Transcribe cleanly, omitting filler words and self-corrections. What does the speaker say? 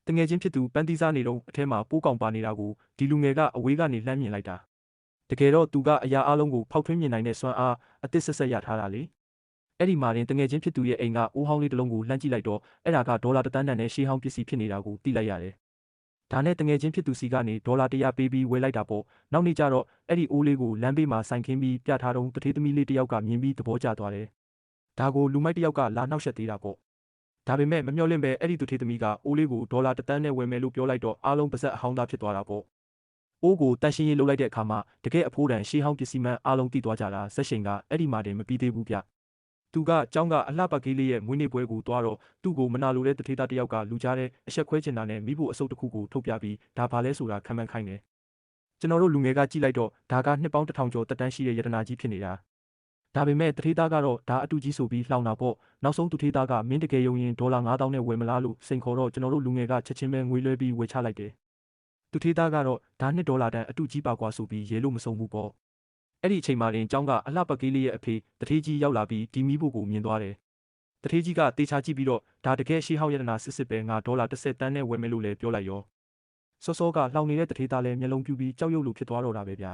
တငယ်ချင်းဖြစ်သူပန်းသီးစားနေတော့အထဲမှာပိုးကောင်ပါနေတာကိုဒီလူငယ်ကအဝေးကနေလှမ်းမြင်လိုက်တာတကယ်တော့သူကအရာအလုံးကိုဖောက်ထွင်းမြင်နိုင်တဲ့စွမ်းအားအသစ်ဆက်ရထားတာလေအဲ့ဒီမှာတင်တငယ်ချင်းဖြစ်သူရဲ့အိမ်ကအိုးဟောင်းလေးတစ်လုံးကိုလှမ်းကြည့်လိုက်တော့အဲ့ဒါကဒေါ်လာ1 သန်းတန်နဲ့ရှေးဟောင်းပစ္စည်းဖြစ်နေတာကိုသိလိုက်ရတယ်ဒါနဲ့တငယ်ချင်းဖြစ်သူစီကနေဒေါ်လာ100ပေးပြီးဝယ်လိုက်တာပေါ့နောက်နေ့ကျတော့အဲ့ဒီအိုးလေးကိုလမ်းဘေးမှာဆိုင်ခင်းပြီးပြထားတော့တထေးသမီးလေးတစ်ယောက်ကမြင်ပြီးသဘောကျသွားတယ်ဒါကိုလူမိုက်တစ်ယောက်ကလာနှောက်ယှက်သေးတာပေါ့ဒါပေမဲ့မမျှော်လင့်ပဲအဲ့ဒီသူထေးသမီးကအိုးလေးကိုဒေါ်လာ1 သန်းနဲ့ဝယ်မယ်လို့ပြောလိုက်တော့အားလုံးပါဇက်အဟောင်းသားဖြစ်သွားတာပေါ့အိုးကိုတန်ရှင်းရေးလုပ်လိုက်တဲ့အခါမှာတကယ်အဖိုးတန်ရှေးဟောင်းပစ္စည်းမှန်းအားလုံးသိသွားကြတာဇက်ရှင်ကအဲ့ဒီမှာတင်မပြီးသေးဘူးဗျသူကကျောင်းကအလှပကေးလေးရဲ့မွေးနေ့ပွဲကိုတွားတော့သူ့ကိုမနာလိုတဲ့တထေးသားတစ်ယောက်ကလူကြားတဲ့အဆက်ခွဲချင်တာနဲ့မိဖို့အစုပ်တစ်ခုကိုထုတ်ပြပြီးဒါဘာလဲဆိုတာခံမှန်းခိုင်းတယ်ကျွန်တော်တို့လူငယ်ကကြည့်လိုက်တော့ဒါကနှစ်ပေါင်း1000ကျော်တက်တန်းရှိတဲ့ယတနာကြီးဖြစ်နေတာဒါပေမဲ့တထေးသားကတော့ဒါအတူကြီးဆိုပြီးလှောင်တာပေါ့နောက်ဆုံးသူထေးသားကမင်းတကယ်ယုံရင်ဒေါ်လာ9000နဲ့ဝယ်မလားလို့စိန်ခေါ်တော့ကျွန်တော်တို့လူငယ်ကချက်ချင်းပဲငွေလွှဲပြီးဝယ်ချလိုက်တယ်သူထေးသားကတော့ဒါ2 ဒေါ်လာတန်အတူကြီးပါကွာဆိုပြီးရေလို့မစုံဘူးပေါ့အဲ့ဒီအချိန်မှာတင်ကျောင်းကအလှပကေးလေးရဲ့အဖေတထေးကြီးရောက်လာပြီးဒီမီးဖို့ကိုမြင်သွားတယ်တထေးကြီးကတေချာကြည့်ပြီးတော့ဒါတကယ်ရှေးဟောင်းယတနာစစ်ပဲငါဒေါ်လာ10 သန်းနဲ့ဝယ်မယ်လို့လည်းပြောလိုက်ရောစောစောကလှောင်နေတဲ့တထေးသားလည်းမျက်လုံးပြူပြီးကြောက်ရွံ့လို့ဖြစ်သွားတော့တာပဲဗျာ